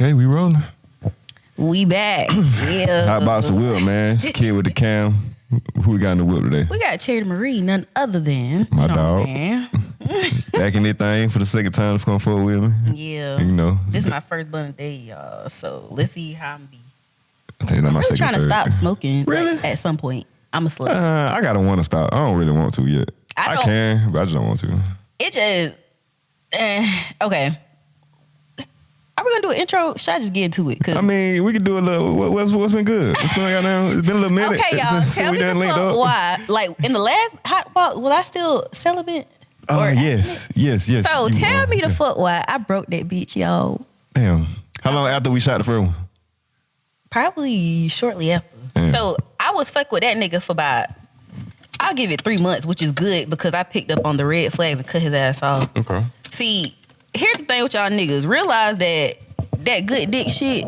Okay, we rolling. We back. Yeah. Hot box of whip, man. It's KiiD with the cam. Who we got in the whip today? We got Charity Marie, none other than my dog. Back in anything for the second time to come forward with me. Yeah. You know. This is my first blunt day, y'all. So let's see how I'm be. I think that's my second. I'm trying to stop smoking. Really? Like, at some point. I'm a slut. I gotta want to stop. I don't really want to yet. I can, but I just don't want to. It just okay. Are we gonna do an intro? Should I just get into it? I mean, we could do a little. What's been good? It's been a little minute. Okay, y'all. Tell me the fuck why. Like in the last hot box, was I still celibate? Oh yes. So tell me the fuck why I broke that bitch, y'all. Damn. How long after we shot the first one? Probably shortly after. Damn. So I was fuck with that nigga for about, I'll give it 3 months, which is good because I picked up on the red flags and cut his ass off. Okay. See, here's the thing with y'all niggas. Realize that good dick shit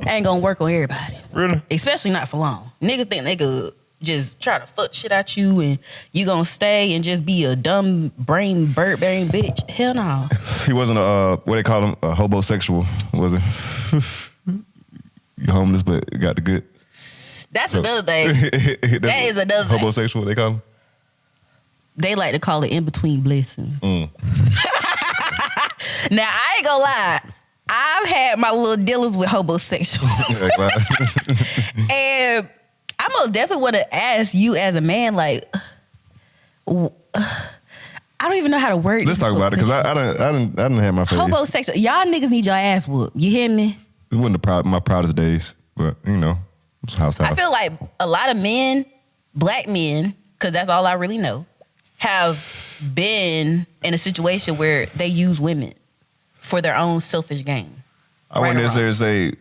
ain't gonna work on everybody. Really? Especially not for long. Niggas think they could just try to fuck shit out you and you gonna stay and just be a dumb brain bird brain bitch. Hell no. He wasn't what they call him, a homosexual, was he? You homeless but got the good. That's another thing. That is another thing. Homosexual, they call him? They like to call it in between blessings. Now, I ain't gonna lie. I've had my little dealings with homosexuals. And I most definitely want to ask you as a man, like, I don't even know how to word Let's talk about it, because I didn't have my face. Homosexual. Y'all niggas need your ass whooped. You hear me? It wasn't my proudest days, but, you know, it's house. I feel like a lot of men, black men, because that's all I really know, have been in a situation where they use women for their own selfish gain. I wouldn't necessarily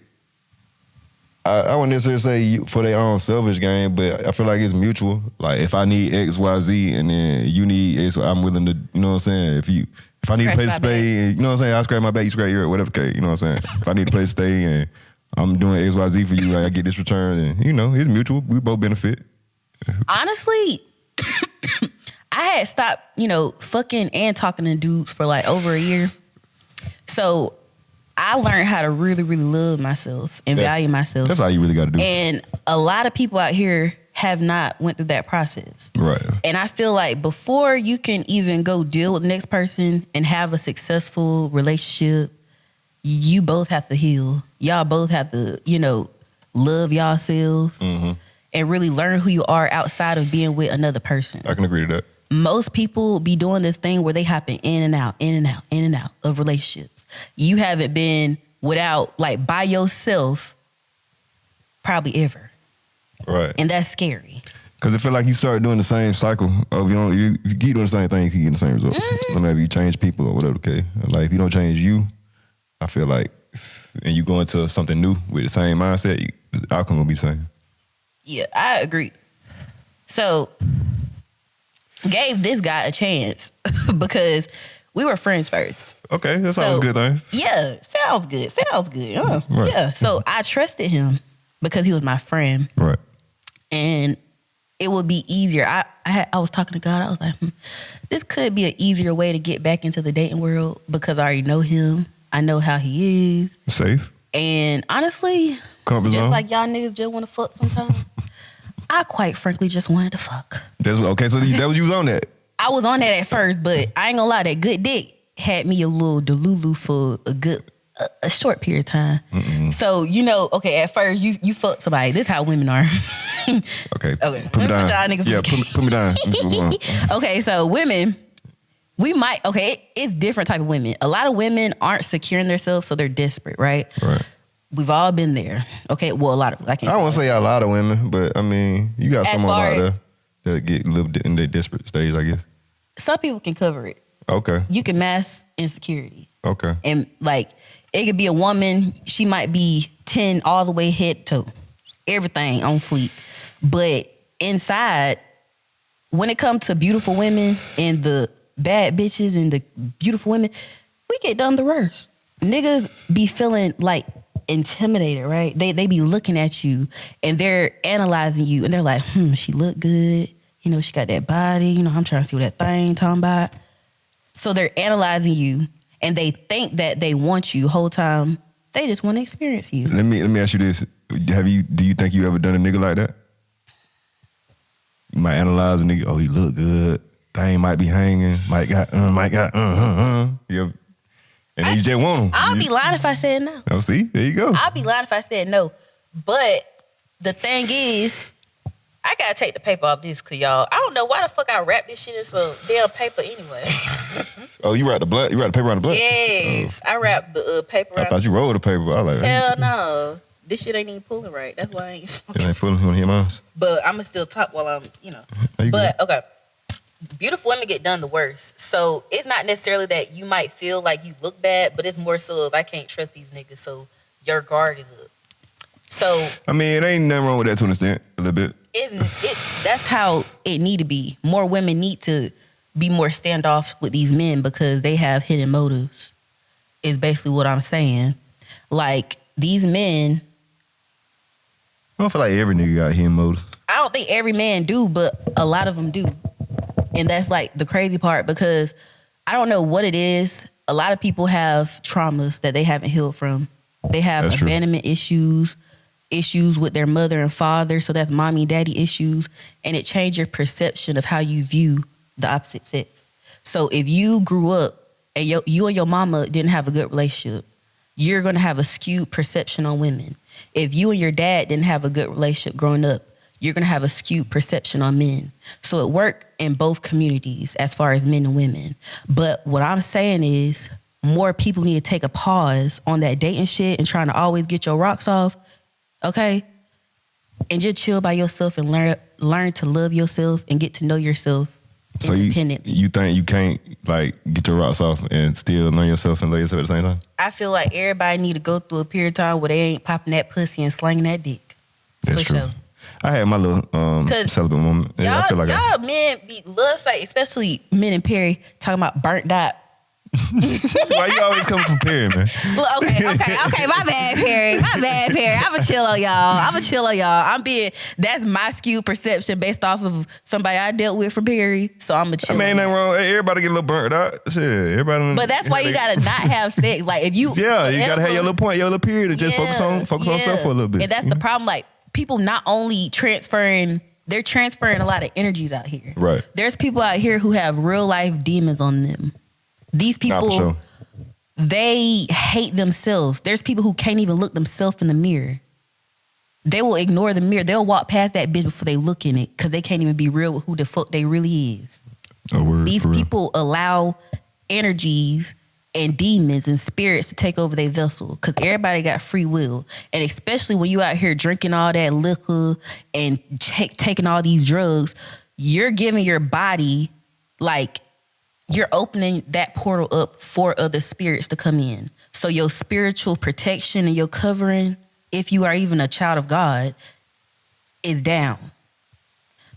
say for their own selfish gain, but I feel like it's mutual. Like if I need X, Y, Z, and then you need X, I'm willing to. You know what I'm saying? If I need a place to stay, you know what I'm saying? I scratch my back, you scratch your, whatever. You know what I'm saying? If I need a place to stay and I'm doing X, Y, Z for you, I get this return, and you know it's mutual. We both benefit. Honestly, I had stopped, fucking and talking to dudes for like over a year. So I learned how to really, really love myself and value myself. That's how you really got to do it. And a lot of people out here have not went through that process. Right. And I feel like before you can even go deal with the next person and have a successful relationship, you both have to heal. Y'all both have to, love yourself and really learn who you are outside of being with another person. I can agree to that. Most people be doing this thing where they hopping in and out of relationships. You haven't been without, like, by yourself probably ever. Right. And that's scary. Because I feel like you start doing the same cycle of, you keep doing the same thing, you keep getting the same results. No matter if you change people or whatever, okay? Like, if you don't change you, I feel like, and you go into something new with the same mindset, the outcome will be the same. Yeah, I agree. So, gave this guy a chance because we were friends first. Okay, that sounds a good thing. Yeah, sounds good. Right. Yeah, so I trusted him because he was my friend. Right. And it would be easier. I was talking to God. I was like, this could be an easier way to get back into the dating world because I already know him. I know how he is. Safe. And honestly, just like y'all niggas just want to fuck sometimes, I quite frankly just wanted to fuck. Okay, so that was you was on that. I was on that at first, but I ain't gonna lie, that good dick had me a little delulu for a short period of time. So, okay, at first you fuck somebody. This is how women are. Okay. Put me down. Y'all niggas put me down. Okay, so women, it's different type of women. A lot of women aren't secure in themselves, so they're desperate, right? Right. We've all been there. Okay, well, a lot of, I won't say a lot of women, but I mean, you got someone out there that get lived in their desperate stage, I guess. Some people can cover it. Okay. You can mask insecurity. Okay. And like, it could be a woman, she might be 10 all the way head to toe. Everything on fleek. But inside, when it comes to beautiful women and the bad bitches and the beautiful women, we get done the worst. Niggas be feeling like intimidated, right? They be looking at you and they're analyzing you and they're like, she look good. She got that body. I'm trying to see what that thing talking about. So they're analyzing you and they think that they want you whole time. They just want to experience you. Let me ask you this: do you think you ever done a nigga like that? You might analyze a nigga. Oh, he look good. Thing might be hanging. Might got. You ever, and then you just want him. I'll be lying if I said no. Oh, see, there you go. I'll be lying if I said no. But the thing is, I gotta take the paper off this, cause y'all, I don't know why the fuck I wrap this shit in some damn paper anyway. Oh, you wrap the blood? You wrap the paper on the blood? Yes, I wrap the paper. I thought you rolled the paper. I was like, hell no, this shit ain't even pulling right. That's why I ain't smoking. It ain't pulling. You wanna hear mine? But I'ma still talk while I'm, But okay, beautiful women get done the worst. So it's not necessarily that you might feel like you look bad, but it's more so if I can't trust these niggas, so your guard is up. So I mean, it ain't nothing wrong with that to an extent, a little bit. That's how it need to be. More women need to be more standoff with these men because they have hidden motives. Is basically what I'm saying. Like these men, I don't feel like every nigga got hidden motives. I don't think every man do, but a lot of them do. And that's like the crazy part because I don't know what it is. A lot of people have traumas that they haven't healed from. They have abandonment issues with their mother and father. So that's mommy, daddy issues. And it changed your perception of how you view the opposite sex. So if you grew up and you and your mama didn't have a good relationship, you're going to have a skewed perception on women. If you and your dad didn't have a good relationship growing up, you're going to have a skewed perception on men. So it worked in both communities as far as men and women. But what I'm saying is more people need to take a pause on that dating shit and trying to always get your rocks off. Okay? And just chill by yourself and learn to love yourself and get to know yourself independently. So you think you can't like get your rocks off and still learn yourself and love yourself at the same time? I feel like everybody need to go through a period of time where they ain't popping that pussy and slanging that dick. That's true. Sure. I had my little celibate moment. Y'all, I feel like y'all men be love sight, especially men in Perry, talking about burnt out. Why you always coming from Perry, man? Well, okay. My bad, Perry. I'ma chill on y'all. That's my skewed perception based off of somebody I dealt with from Perry. So I'ma chill. I mean, ain't nothing wrong. Everybody get a little burnt out. Shit, everybody. But that's why you gotta not have sex. Like if you, you gotta have your little point, your little period, and just focus on self for a little bit. And that's the problem. Like people not only they're transferring a lot of energies out here. Right. There's people out here who have real life demons on them. These people, they hate themselves. There's people who can't even look themselves in the mirror. They will ignore the mirror. They'll walk past that bitch before they look in it because they can't even be real with who the fuck they really is. These people allow energies and demons and spirits to take over their vessel because everybody got free will. And especially when you out here drinking all that liquor and taking all these drugs, you're giving your body like... You're opening that portal up for other spirits to come in. So your spiritual protection and your covering, if you are even a child of God, is down.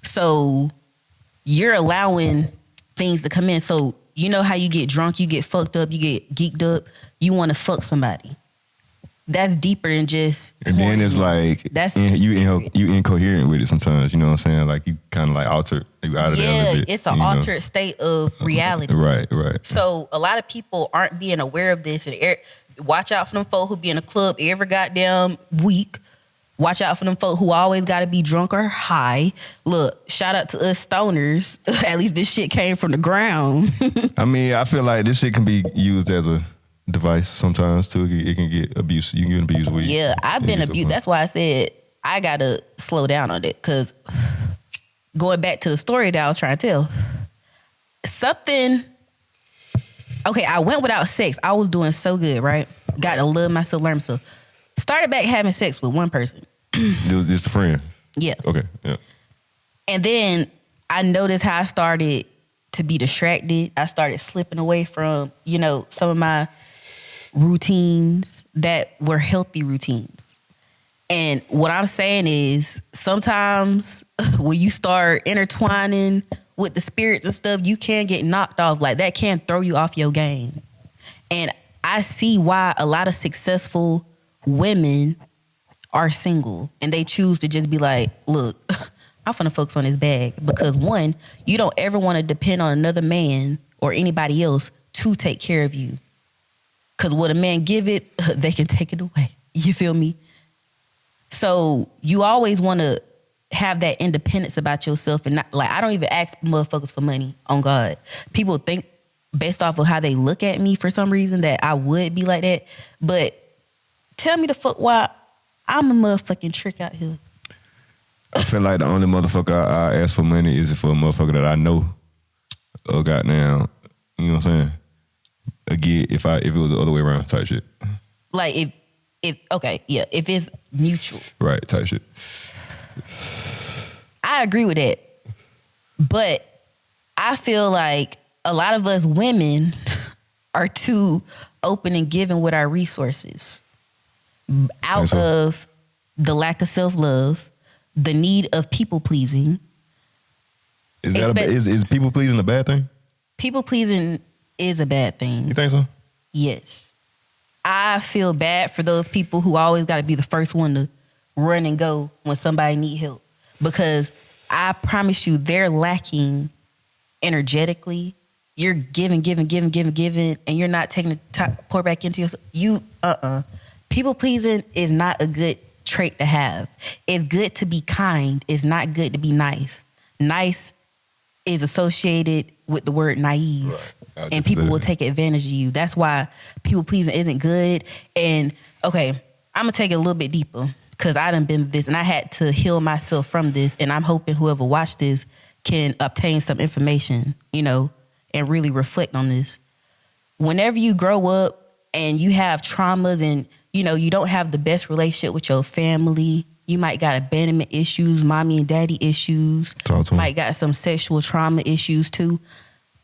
So you're allowing things to come in. So you know how you get drunk, you get fucked up, you get geeked up, you want to fuck somebody. That's deeper than just... And then it's like, you incoherent with it sometimes, you know what I'm saying? Like you kind of like altered, you out of there a little bit. Yeah, it's an altered state of reality. Right. So a lot of people aren't being aware of this. And watch out for them folk who be in a club every goddamn week. Watch out for them folk who always got to be drunk or high. Look, shout out to us stoners. At least this shit came from the ground. I mean, I feel like this shit can be used as a device sometimes too. It can get abused. You can get abused with. Yeah, I've been abused. That's why I said I gotta slow down on it. Cause going back to the story that I was trying to tell, I went without sex. I was doing so good, right? Got to love myself, learn myself. Started back having sex with one person. This the friend? Yeah. Okay, yeah. And then I noticed how I started to be distracted. I started slipping away from, some of my routines that were healthy routines. And what I'm saying is sometimes when you start intertwining with the spirits and stuff, you can get knocked off. Like that can throw you off your game. And I see why a lot of successful women are single and they choose to just be like, look, I'm finna focus on this bag. Because one, you don't ever want to depend on another man or anybody else to take care of you. Because what a man give it, they can take it away. You feel me? So you always want to have that independence about yourself, and not like, I don't even ask motherfuckers for money, on God. People think based off of how they look at me for some reason that I would be like that. But tell me the fuck why I'm a motherfucking trick out here. I feel like the only motherfucker I ask for money is for a motherfucker that I know. Or goddamn, you know what I'm saying? Again, if it was the other way around type shit. Like if it's mutual. Right, type shit. I agree with that. But I feel like a lot of us women are too open and giving with our resources. Out of the lack of self-love, the need of people-pleasing. Is people-pleasing a bad thing? People-pleasing is a bad thing. You think so? Yes. I feel bad for those people who always got to be the first one to run and go when somebody need help. Because I promise you, they're lacking energetically. You're giving, and you're not taking the time to pour back into yourself. People pleasing is not a good trait to have. It's good to be kind. It's not good to be nice. Nice is associated with the word naive. Right. And people will take advantage of you. That's why people pleasing isn't good. And okay, I'm gonna take it a little bit deeper because I done been through this and I had to heal myself from this. And I'm hoping whoever watched this can obtain some information, and really reflect on this. Whenever you grow up and you have traumas and, you don't have the best relationship with your family, you might got abandonment issues, mommy and daddy issues, might got some sexual trauma issues too.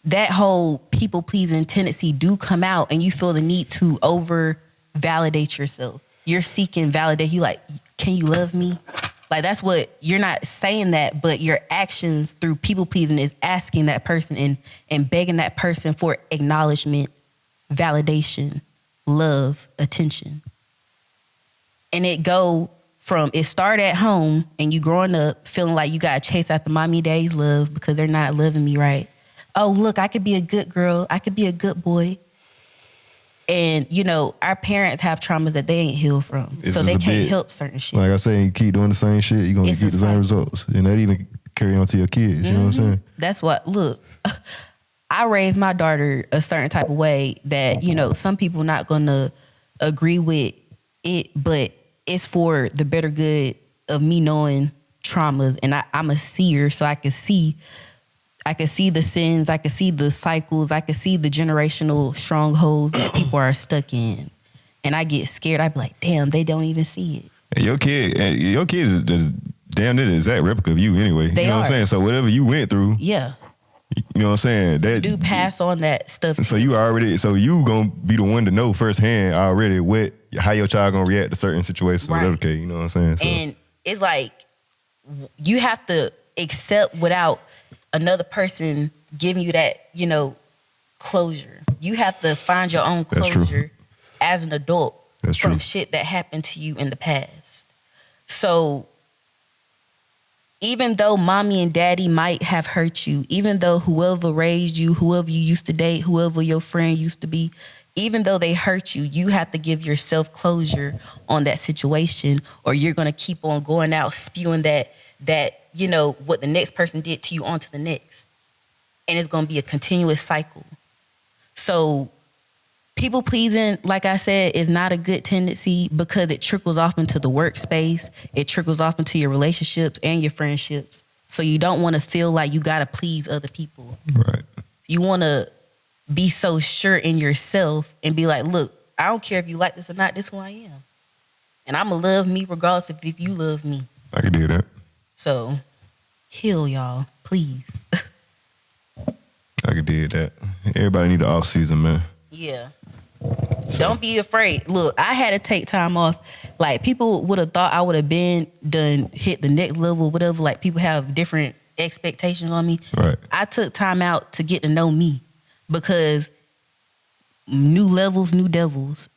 That whole people-pleasing tendency do come out and you feel the need to over-validate yourself. You're seeking validation. You like, can you love me? Like, that's what, you're not saying that, but your actions through people-pleasing is asking that person and begging that person for acknowledgement, validation, love, attention. And it start at home and you growing up feeling like you got to chase after mommy and daddy's love because they're not loving me right. Oh, look, I could be a good girl. I could be a good boy. And, our parents have traumas that they ain't healed from. So they can't help certain shit. Like I say, you keep doing the same shit, you're going to get the same results. And that even carry on to your kids. You know what I'm saying? That's what, look, I raised my daughter a certain type of way that, some people not going to agree with it, but it's for the better good of me knowing traumas. And I'm a seer, so I can see the sins, I can see the cycles, I can see the generational strongholds that people are stuck in. And I get scared. I be like, damn, they don't even see it. And your kid is damn near the exact replica of you anyway. You know what I'm saying? So whatever you went through, yeah. You know what I'm saying? That do pass on that stuff. So you gonna be the one to know firsthand already how your child gonna react to certain situations, right. Whatever case, you know what I'm saying? So. And it's like you have to accept without another person giving you that, closure. You have to find your own closure as an adult from shit that happened to you in the past. So even though mommy and daddy might have hurt you, even though whoever raised you, whoever you used to date, whoever your friend used to be, even though they hurt you, you have to give yourself closure on that situation, or you're going to keep on going out spewing that what the next person did to you onto the next. And it's going to be a continuous cycle. So people pleasing, like I said, is not a good tendency because it trickles off into the workspace. It trickles off into your relationships and your friendships. So you don't want to feel like you got to please other people. Right. You want to be so sure in yourself and be like, look, I don't care if you like this or not, this is who I am. And I'm going to love me regardless of if you love me. I can do that. So heal, y'all, please. I can do that. Everybody need the off season, man. Yeah. So. Don't be afraid. Look, I had to take time off. Like, people would have thought I would have been done, hit the next level, whatever. Like, people have different expectations on me. Right. I took time out to get to know me because new levels, new devils.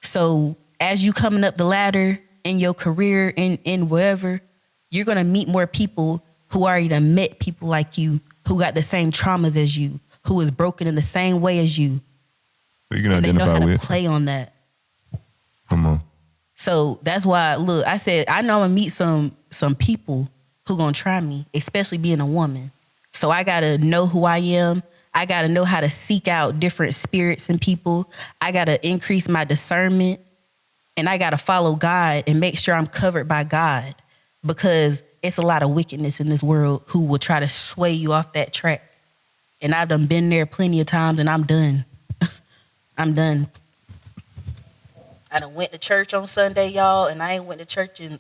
So as you coming up the ladder in your career, in wherever, you're going to meet more people who already done met people like you, who got the same traumas as you, who is broken in the same way as you. You can identify they know how with. to play on that. Come on. So that's why, look, I said, I know I'm gonna meet some people who gonna try me, especially being a woman. So I gotta know who I am. I gotta know how to seek out different spirits in people. I gotta increase my discernment. And I gotta follow God and make sure I'm covered by God. Because it's a lot of wickedness in this world who will try to sway you off that track. And I've done been there plenty of times and I'm done. I'm done. I done went to church on Sunday, y'all, and I ain't went to church in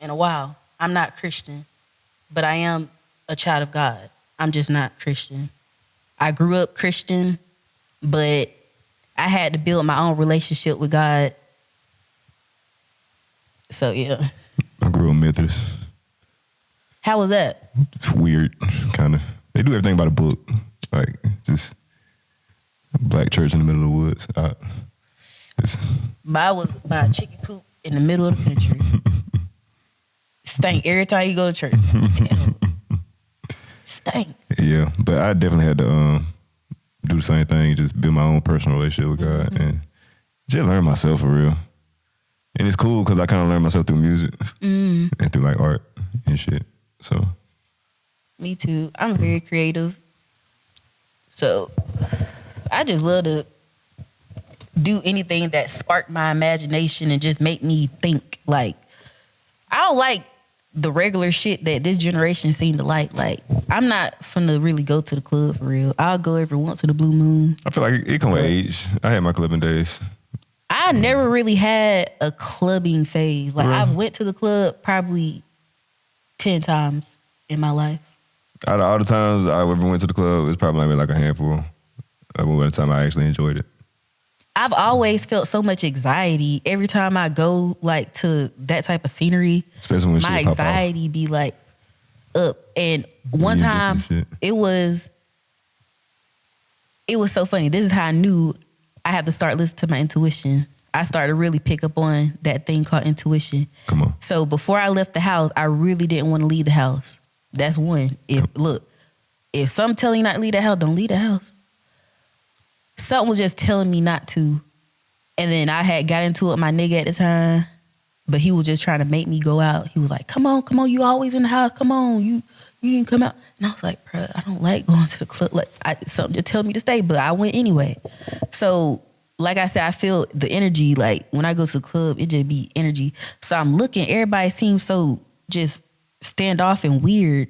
a while. I'm not Christian, but I am a child of God. I'm just not Christian. I grew up Christian, but I had to build my own relationship with God. So, yeah. I grew up Methodist. How was that? It's weird, kind of. They do everything by the book. Like, just a black church in the middle of the woods. But I was by a chicken coop in the middle of the country. Stank every time you go to church. Stank. Yeah, but I definitely had to do the same thing, just build my own personal relationship with God and just learn myself for real. And it's cool because I kind of learned myself through music and through like art and shit. So. Me too. I'm very creative. So I just love to do anything that spark my imagination and just make me think. Like, I don't like the regular shit that this generation seem to like. Like, I'm not finna really go to the club for real. I'll go every once in a blue moon. I feel like it come with age. I had my clubbing days. I never really had a clubbing phase. Like, I've went to the club probably 10 times in my life. Out of all the times I ever went to the club, it's probably like a handful. By the time I actually enjoyed it. I've always felt so much anxiety every time I go like to that type of scenery. Especially when my shit pop anxiety off. Be like up. And one time it was so funny. This is how I knew I had to start listening to my intuition. I started to really pick up on that thing called intuition. Come on. So before I left the house, I really didn't want to leave the house. That's one. If something telling you not to leave the house, don't leave the house. Something was just telling me not to. And then I had got into it with my nigga at the time, but he was just trying to make me go out. He was like, come on, you always in the house. Come on, you didn't come out. And I was like, bro, I don't like going to the club. Like, something just tell me to stay, but I went anyway. So, like I said, I feel the energy. Like, when I go to the club, it just be energy. So I'm looking, everybody seems so just standoff and weird.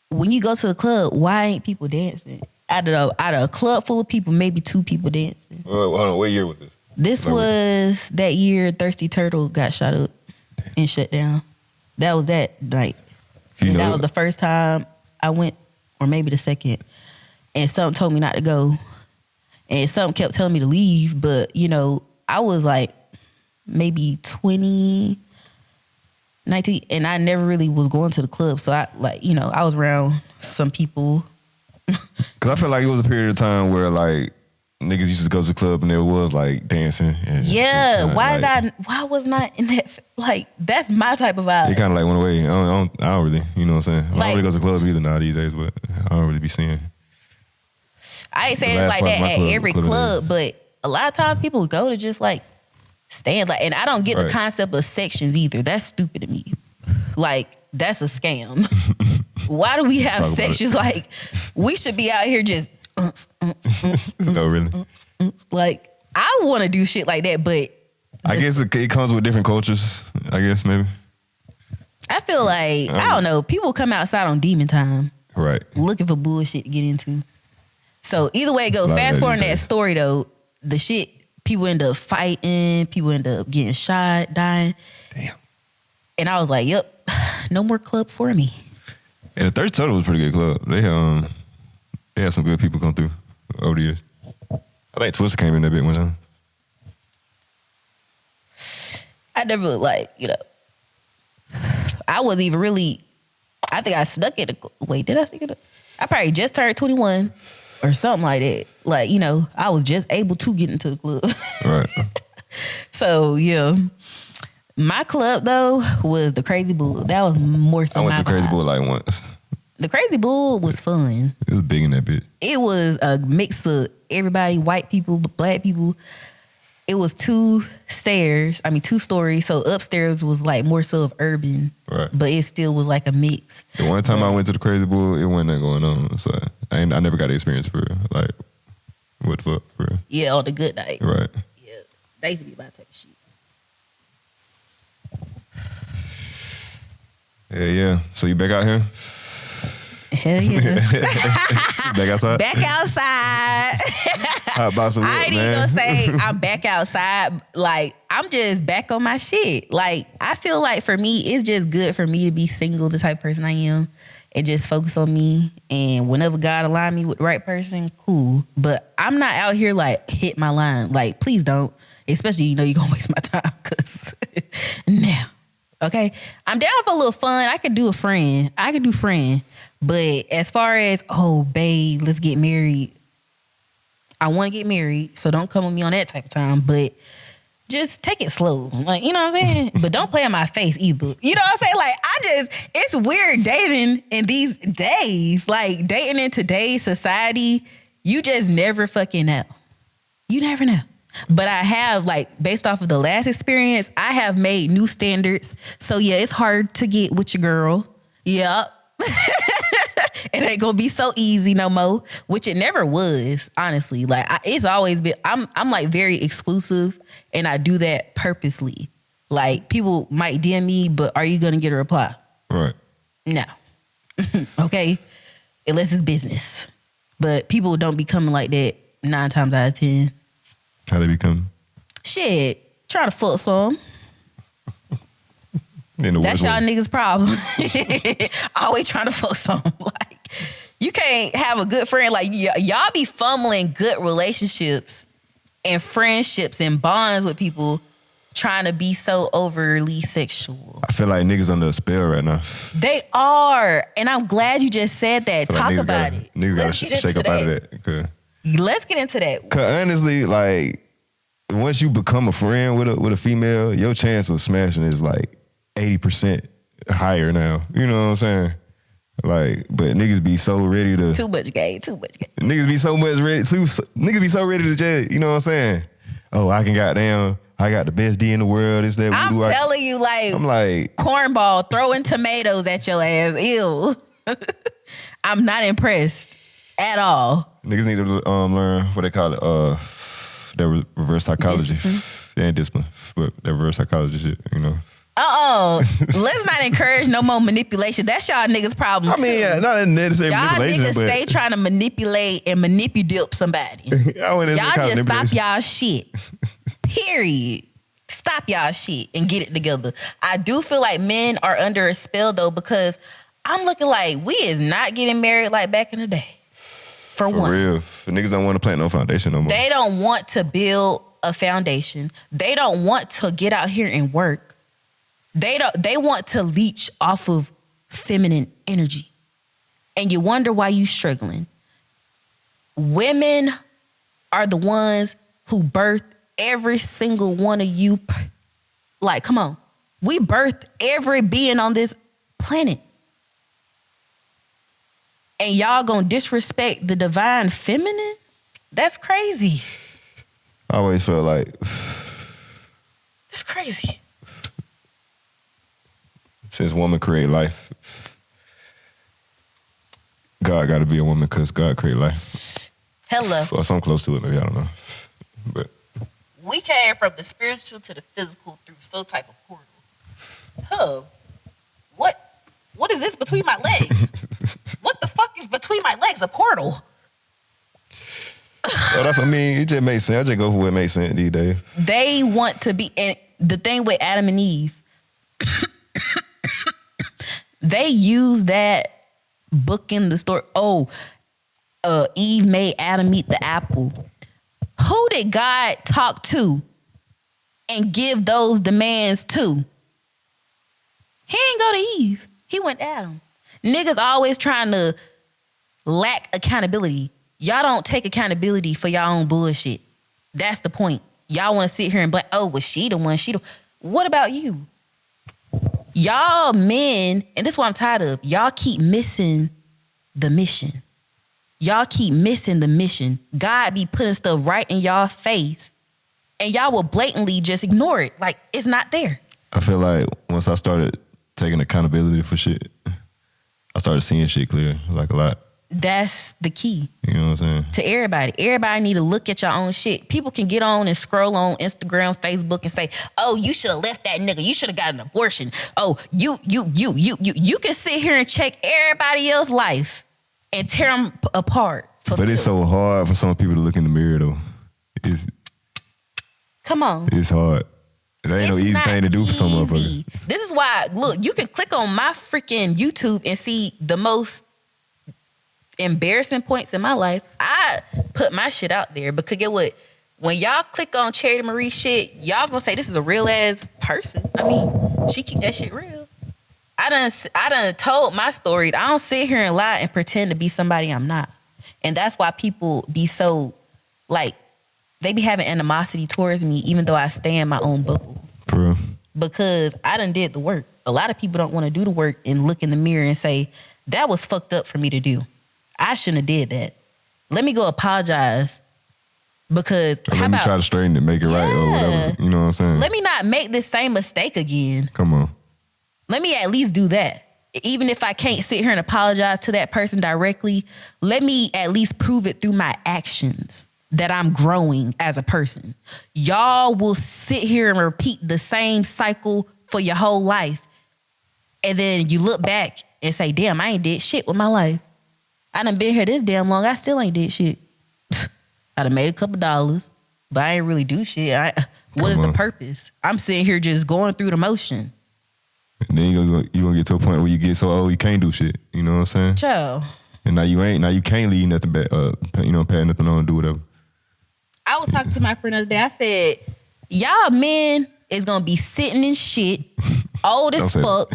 When you go to the club, why ain't people dancing? Out of a club full of people, maybe 2 people dancing. Hold on, what year was this? This was that year Thirsty Turtle got shot up and shut down. That was that night. And that was the first time I went, or maybe the second. And something told me not to go. And something kept telling me to leave. But, I was like maybe 20, 19, and I never really was going to the club. So I was around some people. Cause I feel like it was a period of time where like niggas used to go to the club and there was like dancing. And why wasn't I in that? Like, that's my type of vibe. It kind of like went away. I don't really, you know what I'm saying? I don't really go to the club either now these days, but I don't really be seeing. I ain't saying it's like that at every club, but a lot of times people go to just like stand like, and I don't get the concept of sections either. That's stupid to me. Like, that's a scam. Why do we have sections? Like, we should be out here just no, really. Like, I want to do shit like that, but I guess it comes with different cultures. I guess maybe. I feel like I don't know. People come outside on demon time, right? Looking for bullshit to get into. So either way it goes. Fast forward that story though, the shit people end up fighting, people end up getting shot, dying. Damn. And I was like, yep, no more club for me. And the Thirsty Turtle was a pretty good club. They had some good people come through over the years. I think Twister came in that bit one time. I never I wasn't even really, I think I snuck it. Wait, did I sneak it? I probably just turned 21 or something like that. Like, I was just able to get into the club. Right. So, yeah. My club, though, was the Crazy Bull. That was more so I went my to Crazy vibe. Bull like once. The Crazy Bull was fun. It was big in that bitch. It was a mix of everybody, white people, black people. It was 2 stories. So upstairs was like more so of urban. Right. But it still was like a mix. The one time I went to the Crazy Bull, it wasn't that going on. So I never got the experience for real. Like, what the fuck, for real? Yeah, on the good night. Right. Yeah. That used to be my type of shit. Yeah. So you back out here? Hell yeah. Back outside? Back outside. How about some I ain't even gonna say I'm back outside. Like, I'm just back on my shit. Like, I feel like for me, it's just good for me to be single, the type of person I am, and just focus on me. And whenever God align me with the right person, cool. But I'm not out here like hit my line. Like, please don't. Especially, you're gonna waste my time. Cause now, okay? I'm down for a little fun. I could do friend. But as far as, oh, babe, let's get married. I want to get married, so don't come with me on that type of time. But just take it slow. Like, you know what I'm saying? But don't play in my face either. You know what I'm saying? Like, it's weird dating in these days. Like, dating in today's society, you just never fucking know. You never know. But I have, like, based off of the last experience, I have made new standards. So, yeah, it's hard to get with your girl. Yep. It ain't gonna be so easy no more, which it never was, honestly. Like, it's always been, I'm like very exclusive, and I do that purposely. Like, people might DM me, but are you gonna get a reply? Right. No. Okay? Unless it's business. But people don't be coming like that 9 times out of 10. How they be coming? Shit. Try to fuck some. That's y'all niggas' problem. Always trying to fuck something. Like, you can't have a good friend. Like, y'all be fumbling good relationships and friendships and bonds with people trying to be so overly sexual. I feel like niggas under a spell right now. They are. And I'm glad you just said that. Talk like about it. Niggas gotta shake up out of that. Let's get into that. Cause honestly, like, once you become a friend with a female, your chance of smashing is like 80% higher now. You know what I'm saying? Like, but niggas be so ready to... Too much gay. Niggas be so ready to just, you know what I'm saying? Oh, I got the best D in the world. It's that I'm telling you, like... I'm like... Cornball throwing tomatoes at your ass. Ew. I'm not impressed at all. Niggas need to learn what they call it, that reverse psychology. Discipline. Yeah, discipline. But that reverse psychology shit, you know? Let's not encourage no more manipulation. That's y'all niggas' problem. I mean, yeah, not necessarily manipulation, y'all niggas stay trying to manipulate and manipulate somebody. Y'all just stop y'all shit. Period. Stop y'all shit and get it together. I do feel like men are under a spell though, because I'm looking like we is not getting married like back in the day. For one. Real. The niggas don't want to plant no foundation no more. They don't want to build a foundation. They don't want to get out here and work. They want to leech off of feminine energy. And you wonder why you struggling. Women are the ones who birth every single one of you. Like, come on. We birthed every being on this planet. And y'all gonna disrespect the divine feminine? That's crazy. I always felt like... That's crazy. Since woman create life, God got to be a woman because God created life. Hello. Or something close to it, maybe, I don't know. But we came from the spiritual to the physical through some type of portal. Huh. What is this between my legs? What the fuck is between my legs? A portal? Well, it just makes sense. I just go for what makes sense these days. They want to be, and the thing with Adam and Eve, they use that book in the story. Eve made Adam eat the apple. Who did God talk to and give those demands to? He ain't go to Eve. He went to Adam. Niggas always trying to lack accountability. Y'all don't take accountability for y'all own bullshit. That's the point. Y'all want to sit here and blame, was she the one? What about you? Y'all men, and this is what I'm tired of, y'all keep missing the mission. Y'all keep missing the mission. God be putting stuff right in y'all face, and y'all will blatantly just ignore it. Like, it's not there. I feel like once I started taking accountability for shit, I started seeing shit clear, like a lot. That's the key. You know what I'm saying? To everybody. Everybody need to look at your own shit. People can get on and scroll on Instagram, Facebook and say, oh, you should have left that nigga. You should have got an abortion. Oh, you can sit here and check everybody else's life and tear them apart. But it's so hard for some people to look in the mirror, though. Come on. It's hard. It ain't no easy thing to do for some motherfuckers. This is why, look, you can click on my freaking YouTube and see the most embarrassing points in my life. I put my shit out there because get what? When y'all click on Charity Marie shit, y'all gonna say this is a real ass person. I mean, she keep that shit real. I done told my stories. I don't sit here and lie and pretend to be somebody I'm not. And that's why people be so, like, they be having animosity towards me even though I stay in my own bubble. For real. Because I done did the work. A lot of people don't want to do the work and look in the mirror and say, that was fucked up for me to do. I shouldn't have did that. Let me go apologize. Because let me try to straighten it, make it right or whatever. You know what I'm saying? Let me not make this same mistake again. Come on. Let me at least do that. Even if I can't sit here and apologize to that person directly, let me at least prove it through my actions that I'm growing as a person. Y'all will sit here and repeat the same cycle for your whole life. And then you look back and say, damn, I ain't did shit with my life. I done been here this damn long. I still ain't did shit. I done made a couple dollars, but I ain't really do shit. What is the purpose? I'm sitting here just going through the motion. And then you gonna get to a point where you get so old you can't do shit. You know what I'm saying? Chill. And now you can't leave nothing back, pass nothing on and do whatever. I was talking to my friend the other day. I said, y'all men is gonna be sitting in shit, old as fuck.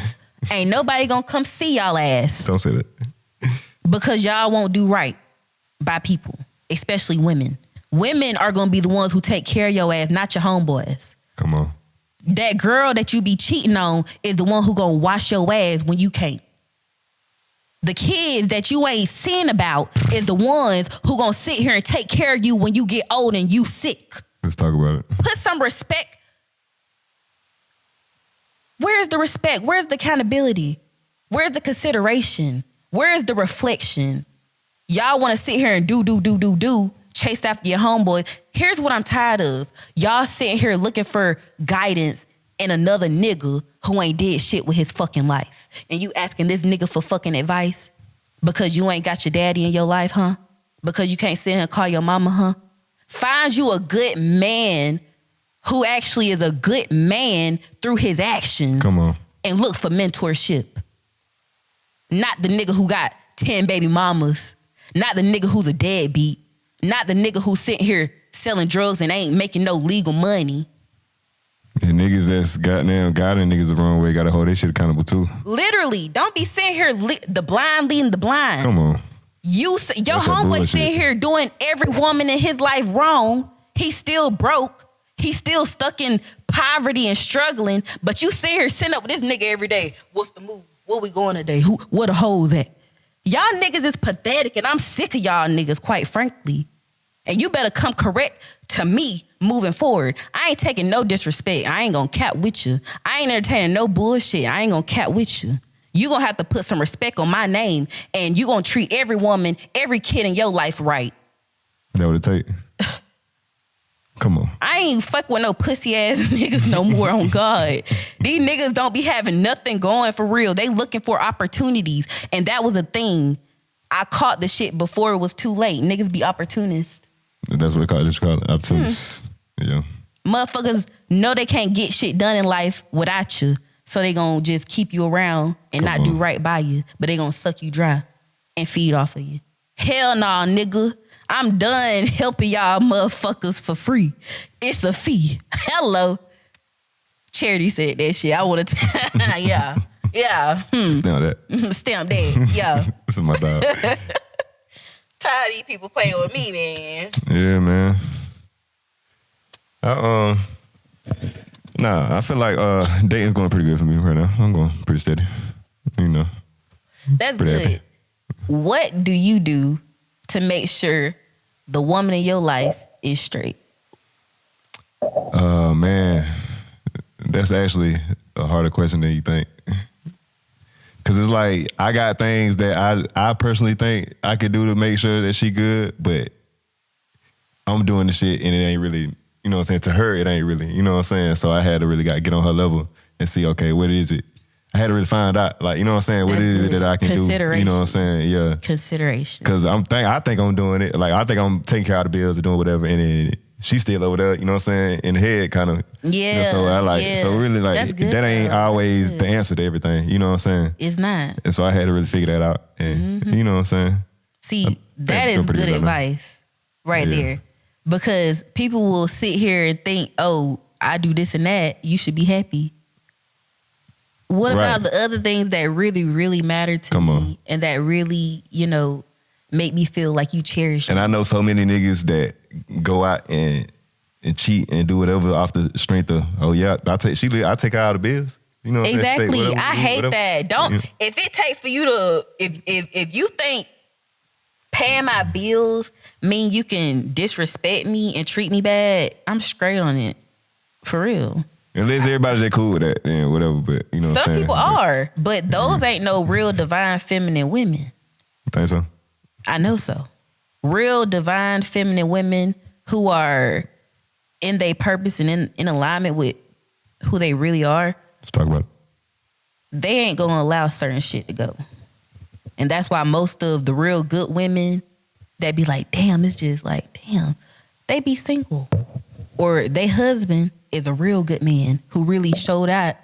Ain't nobody gonna come see y'all ass. Don't say that. Because y'all won't do right by people, especially women. Women are gonna be the ones who take care of your ass, not your homeboys. Come on. That girl that you be cheating on is the one who gonna wash your ass when you can't. The kids that you ain't seen about is the ones who gonna sit here and take care of you when you get old and you sick. Let's talk about it. Put some respect. Where's the respect? Where's the accountability? Where's the consideration? Where's the reflection? Y'all wanna sit here and do, chase after your homeboys. Here's what I'm tired of. Y'all sitting here looking for guidance in another nigga who ain't did shit with his fucking life. And you asking this nigga for fucking advice because you ain't got your daddy in your life, huh? Because you can't sit here and call your mama, huh? Find you a good man who actually is a good man through his actions. Come on. And look for mentorship. Not the nigga who got 10 baby mamas. Not the nigga who's a deadbeat. Not the nigga who's sitting here selling drugs and ain't making no legal money. And niggas that's goddamn guiding niggas the wrong way gotta hold their shit accountable too. Literally, don't be sitting here the blind leading the blind. Come on. Your homeboy sitting here doing every woman in his life wrong. He's still broke. He's still stuck in poverty and struggling. But you sit here sitting up with this nigga every day. What's the move? Where we going today? Where the hoes at? Y'all niggas is pathetic and I'm sick of y'all niggas, quite frankly. And you better come correct to me moving forward. I ain't taking no disrespect. I ain't gonna cap with you. I ain't entertaining no bullshit. I ain't gonna cap with you. You gonna have to put some respect on my name and you gonna treat every woman, every kid in your life right. That what it take? Come on. I ain't fuck with no pussy ass niggas no more on God. These niggas don't be having nothing going for real. They looking for opportunities. And that was a thing. I caught the shit before it was too late. Niggas be opportunists. That's what they call it, opportunists. Yeah. Motherfuckers know they can't get shit done in life without you. So they gonna just keep you around and not do right by you. But they gonna suck you dry and feed off of you. Hell nah, nigga. I'm done helping y'all motherfuckers for free. It's a fee. Hello. Charity said that shit. I want to, yeah. Stamp that. Stamp that, yeah. This is my dog. Tired of these people playing with me, man. Yeah, man. I feel like dating's going pretty good for me right now. I'm going pretty steady. You know. That's good. Happy. What do you do to make sure the woman in your life is straight? Man, that's actually a harder question than you think. Cause it's like I got things that I personally think I could do to make sure that she good, but I'm doing the shit and it ain't really, you know what I'm saying? To her, it ain't really, you know what I'm saying? So I had to really get on her level and see, okay, what is it? I had to really find out, like, you know what I'm saying? What is it that I can do? You know what I'm saying? Yeah. Consideration. Cause I think I'm doing it. Like, I think I'm taking care of the bills or doing whatever. And then she's still over there, you know what I'm saying? In the head, kind of. Yeah. You know, so I like it. So really, like, that ain't always the answer to everything. You know what I'm saying? It's not. And so I had to really figure that out. And you know what I'm saying? See, that is good advice right there. Because people will sit here and think, oh, I do this and that. You should be happy. What about the other things that really, really matter to me and that really, you know, make me feel like you cherish me? And I know so many niggas that go out and cheat and do whatever off the strength of, oh yeah, I take her out of the bills. You know, exactly. I hate that. Don't if it takes for you to if you think paying my bills mean you can disrespect me and treat me bad, I'm straight on it. For real. Unless everybody's that cool with that, then whatever. But you know, what I'm saying? People are, but those ain't no real divine feminine women. You think so? I know so. Real divine feminine women who are in their purpose and in alignment with who they really are. Let's talk about it. They ain't gonna allow certain shit to go. And that's why most of the real good women that be like, damn, it's just like, damn, they be single. Or they husband is a real good man who really showed up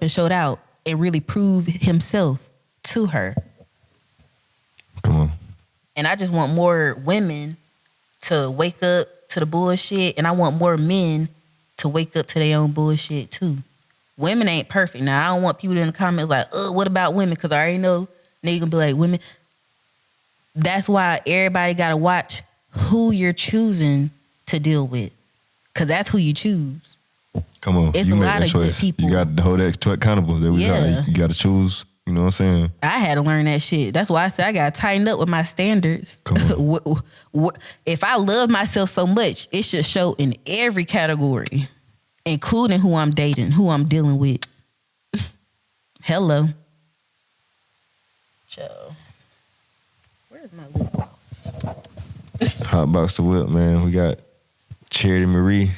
and showed out and really proved himself to her. Come on. And I just want more women to wake up to the bullshit, and I want more men to wake up to their own bullshit too. Women ain't perfect. Now, I don't want people in the comments like, what about women? Because I already know niggas gonna be like, women. That's why everybody gotta watch who you're choosing to deal with. Because that's who you choose. Come on. It's you a make lot that of choice. good people. You got to hold that accountable. That we you got to choose. You know what I'm saying? I had to learn that shit. That's why I said I got to tighten up with my standards. Come on. If I love myself so much, it should show in every category, including who I'm dating, who I'm dealing with. Hello. Joe. Where's my lip gloss? Hot box to whip, man. We got Charity Marie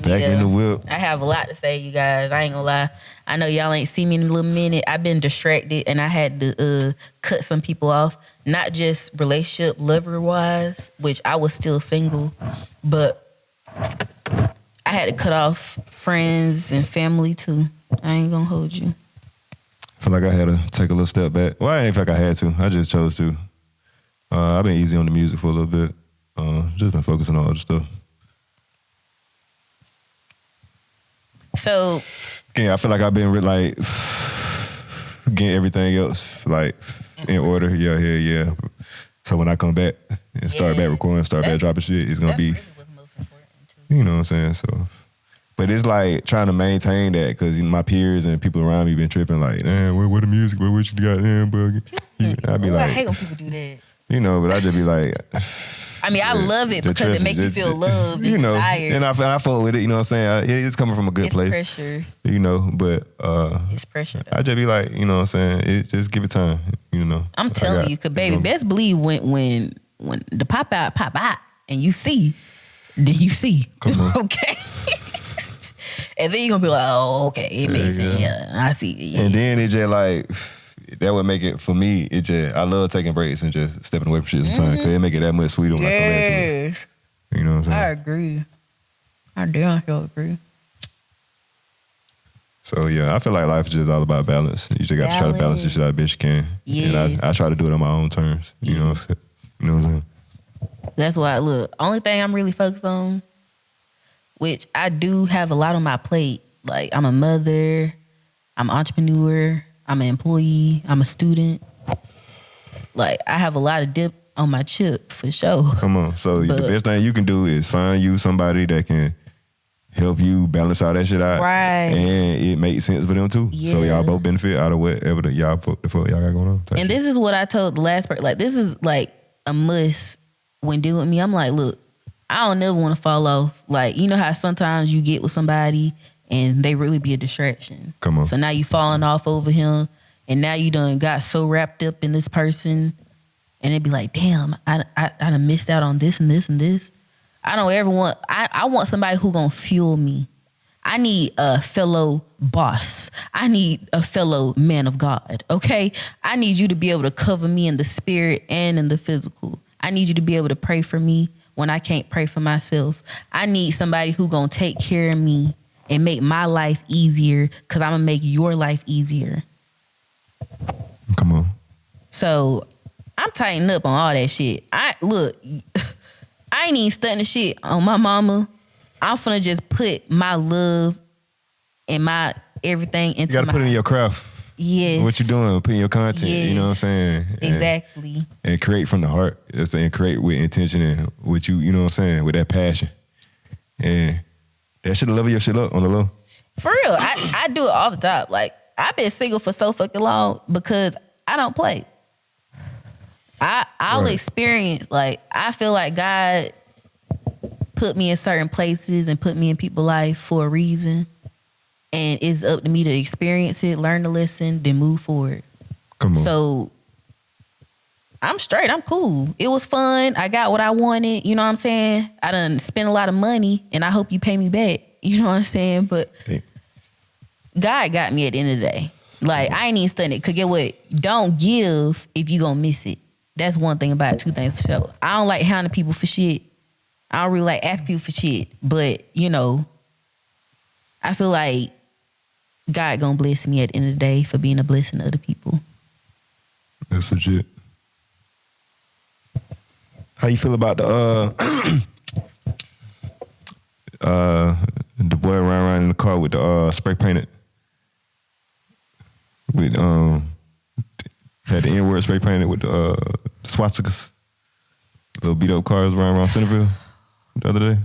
back in the whip. I have a lot to say, you guys. I ain't gonna lie. I know y'all ain't seen me in a little minute. I've been distracted and I had to cut some people off. Not just relationship lover wise, which I was still single, but I had to cut off friends and family too. I ain't gonna hold you. I feel like I had to take a little step back. Well, I ain't feel like I had to. I just chose to. I've been easy on the music for a little bit. Just been focusing on other stuff. So, yeah, I feel like I've been like getting everything else like in order. Yeah. So when I come back and start back recording, start back dropping shit, it's gonna be, really what's most important too. you know what I'm saying. So, but it's like trying to maintain that because my peers and people around me been tripping like, damn, where the music? What you got there, bug? I be like, I hate when people do that. You know, but I just be like. I mean, I love it because it makes you feel loved and you know, desired. and I fuck with it. You know what I'm saying? It's coming from a good place. It's pressure. You know, but it's pressure. Though. I just be like, you know what I'm saying? Just give it time. You know. I'm telling you, cause baby, best believe when the pop out, and you see, then you see. Come on. Okay. And then you're gonna be like, oh, okay, it makes sense. Yeah, I see. Yeah. And then it just like. That would make it for me. It just I love taking breaks and just stepping away from shit sometimes because it make it that much sweeter when I come back to it. You know what I'm saying? I agree. I damn sure agree. So yeah, I feel like life is just all about balance. You just got to try to balance the shit out of bitch you can. Yeah. And I try to do it on my own terms. You know what I'm saying? That's why look. Only thing I'm really focused on, which I do have a lot on my plate. Like I'm a mother, I'm an entrepreneur. I'm an employee. I'm a student. Like, I have a lot of dip on my chip, for sure. Come on. So the best thing you can do is find you somebody that can help you balance all that shit out. Right. And it makes sense for them too. Yeah. So y'all both benefit out of whatever the fuck y'all got going on. And this is what I told the last person. Like, this is like a must when dealing with me. I'm like, look, I don't never want to fall off. Like, you know how sometimes you get with somebody and they really be a distraction. Come on. So now you falling off over him, and now you done got so wrapped up in this person, and it'd be like, damn, I done missed out on this and this and this. I don't ever want, I want somebody who gonna fuel me. I need a fellow boss. I need a fellow man of God, okay? I need you to be able to cover me in the spirit and in the physical. I need you to be able to pray for me when I can't pray for myself. I need somebody who gonna take care of me and make my life easier, because I'm gonna make your life easier. Come on. So I'm tightening up on all that shit. I ain't even stunting shit on my mama. I'm finna just put my love and my everything into You gotta put it in your craft. Yes. What you doing, put in your content, Yes. you know what I'm saying? Exactly. And create from the heart. That's saying create with intention and with you know what I'm saying, with that passion. And that should level your shit up on the low. For real. I do it all the time. Like, I've been single for so fucking long because I don't play. I'll Right. experience, like, I feel like God put me in certain places and put me in people's life for a reason. And it's up to me to experience it, learn to listen, then move forward. Come on. So I'm straight. I'm cool. It was fun. I got what I wanted. You know what I'm saying? I done spent a lot of money, and I hope you pay me back. You know what I'm saying? But God got me at the end of the day. Like, I ain't even studying it. Because get what? Don't give if you gonna miss it. That's one thing about it. Two things for sure. I don't like hounding people for shit. I don't really like asking people for shit. But, you know, I feel like God gonna bless me at the end of the day for being a blessing to other people. That's legit. How you feel about the boy ran around in the car with the spray painted with had the N-word spray painted with the swastikas? Little beat up cars running around Centerville the other day.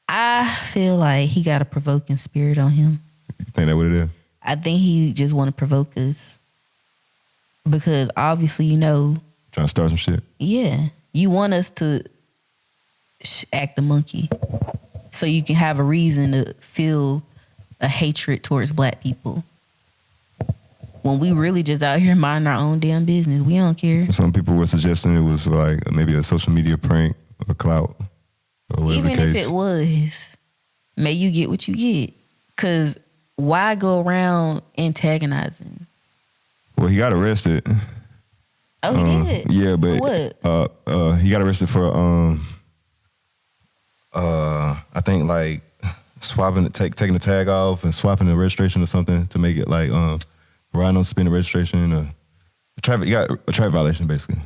I feel like he got a provoking spirit on him. You think that what it is? I think he just want to provoke us because obviously, you know, Trying to start some shit. yeah, you want us to act a monkey so you can have a reason to feel a hatred towards black people. When we really just out here minding our own damn business. We don't care. Some people were suggesting it was like maybe a social media prank or clout or whatever Even the case. if it was, may you get what you get. Because why go around antagonizing? Well, he got arrested. Oh, he did? Yeah, but what? he got arrested for I think like taking the tag off and swapping the registration or something to make it like riding on suspended registration. You got a traffic violation basically.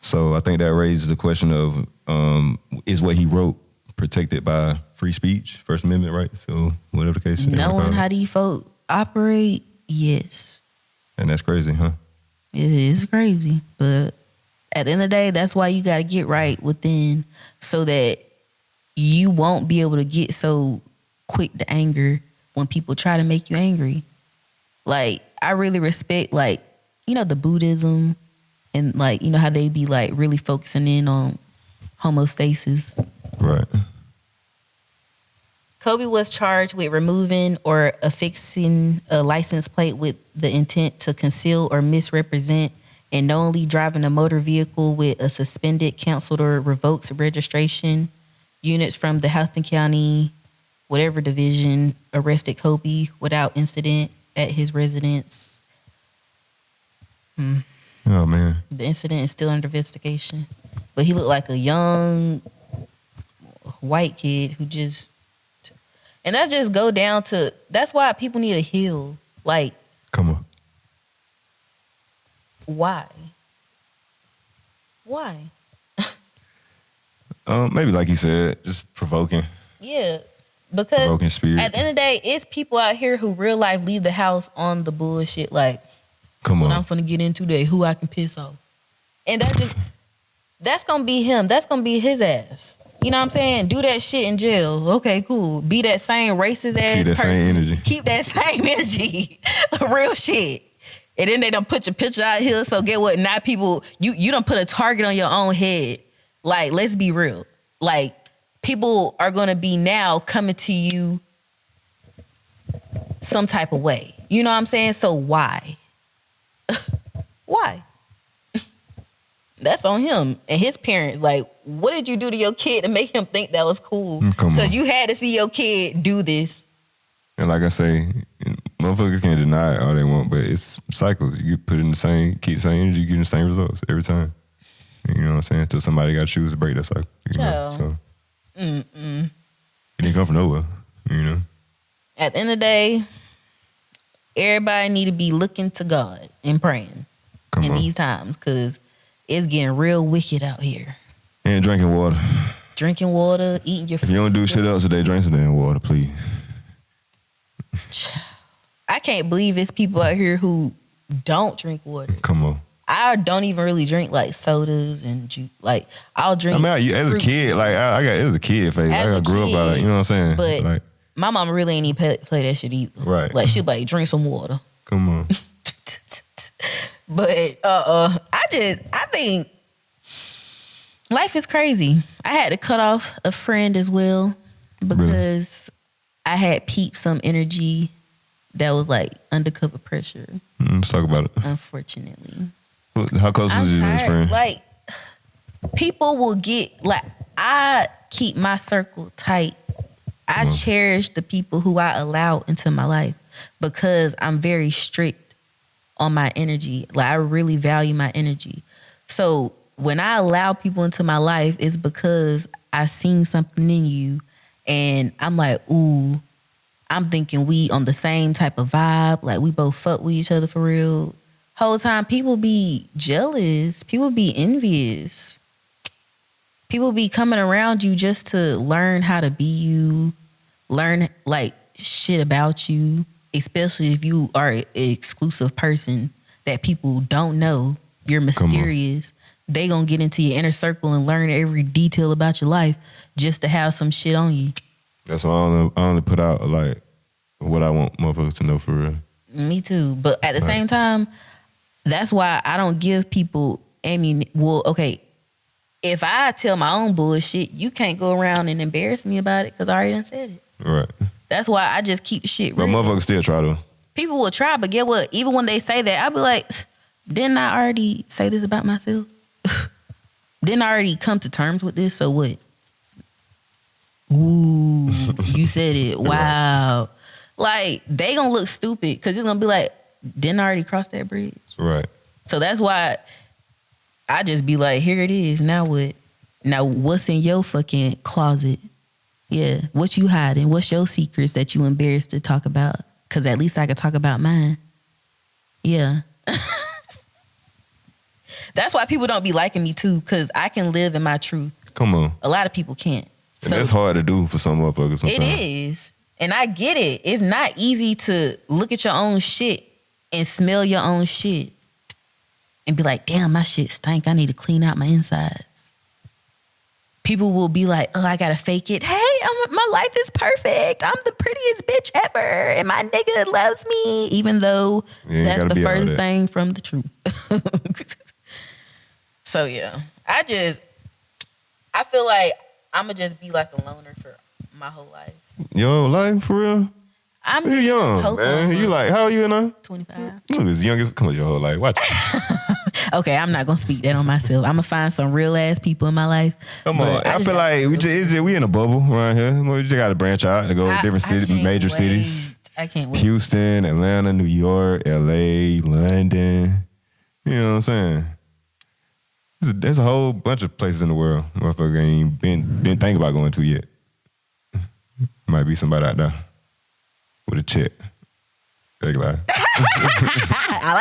So I think that raises the question of is what he wrote protected by free speech, First Amendment, right? So whatever the case. Knowing how these folk operate, yes. And that's crazy, huh? It is crazy. But at the end of the day, that's why you got to get right within so that you won't be able to get so quick to anger when people try to make you angry. Like, I really respect, like, you know, the Buddhism and, like, you know, how they be, like, really focusing in on homostasis. Right. Kobe was charged with removing or affixing a license plate with the intent to conceal or misrepresent and knowingly driving a motor vehicle with a suspended, canceled, or revoked registration. Units from the Houston County, whatever division, arrested Kobe without incident at his residence. Oh, man. The incident is still under investigation. But he looked like a young white kid who just... And that just go down to... That's why people need to heal. Like... Come on. Why? Why? Maybe like you said, just provoking. Yeah. Because Provoking spirit. at the end of the day, it's people out here who real life leave the house on the bullshit. Like, Come on. when I'm finna get into today, who I can piss off. And that's going to be him. That's going to be his ass. You know what I'm saying? Do that shit in jail. Okay, cool. Be that same racist ass Keep that person. same energy. Keep that same energy. Real shit. And then they done put your picture out here. So get what? Now people, you done put a target on your own head. Like, let's be real. Like, people are gonna be now coming to you some type of way. You know what I'm saying? So why? Why? That's on him and his parents. Like, what did you do to your kid to make him think that was cool? Because you had to see your kid do this. And like I say, motherfuckers can't deny it all they want, but it's cycles. You put in the same, keep the same energy, you get the same results every time. You know what I'm saying? Until somebody got to choose to break that cycle. You know? So it didn't come from nowhere. You know. At the end of the day, everybody need to be looking to God and praying in these times, because it's getting real wicked out here. And drinking water. Drinking water, eating your fruits. If you don't do shit else today, drink some damn water, please. I can't believe it's people out here who don't drink water. Come on. I don't even really drink like sodas and juice. Like, I'll drink. I mean, as a kid, like I got, it was a kid phase. I grew up out, you know what I'm saying? But like, my mama really ain't even play that shit either. Right. Like, she'll be like, drink some water. Come on. But I think life is crazy. I had to cut off a friend as well because I had peeped some energy that was like undercover pressure. Let's talk about it. Unfortunately. How close is you to this friend? Like, people will get, like, I keep my circle tight. I cherish the people who I allow into my life because I'm very strict on my energy. Like, I really value my energy. So when I allow people into my life, it's because I seen something in you and I'm like, ooh, I'm thinking we on the same type of vibe. Like, we both fuck with each other for real. Whole time, people be jealous. People be envious. People be coming around you just to learn how to be you, learn, like, shit about you, especially if you are an exclusive person that people don't know. You're mysterious. They gonna get into your inner circle and learn every detail about your life just to have some shit on you. That's why I only put out, like, what I want motherfuckers to know for real. Me too. But at the same time, that's why I don't give people well, okay, if I tell my own bullshit, you can't go around and embarrass me about it because I already done said it. Right. That's why I just keep the shit real. But motherfuckers still try to. People will try, but get what? Even when they say that, I'll be like, didn't I already say this about myself? Didn't I already come to terms with this? So what? Ooh, you said it. Wow. Like, they gonna look stupid because it's gonna be like, didn't I already cross that bridge? Right. So that's why I just be like, here it is. Now what? Now what's in your fucking closet? Yeah. What you hiding? What's your secrets that you embarrassed to talk about? Because at least I could talk about mine. Yeah. That's why people don't be liking me too, because I can live in my truth. Come on. A lot of people can't. And that's hard to do for some motherfuckers sometimes. It is. And I get it. It's not easy to look at your own shit and smell your own shit and be like, damn, my shit stink. I need to clean out my insides. People will be like, oh, I gotta fake it. Hey, my life is perfect. I'm the prettiest bitch ever. And my nigga loves me. Even though that's the first thing from the truth. So, yeah. I feel like I'm gonna just be like a loner for my whole life. Your life, for real? You young, man. You like, how old you now? 25. Look, as young as, come on, your whole life. Watch. Okay, I'm not gonna speak that on myself. I'm gonna find some real ass people in my life. Come on, I feel like we in a bubble around here. We just gotta branch out and go to different cities, major cities. I can't wait. Houston, Atlanta, New York, LA, London. You know what I'm saying? There's a whole bunch of places in the world motherfucker ain't been thinking about going to yet. Might be somebody out there with a check. I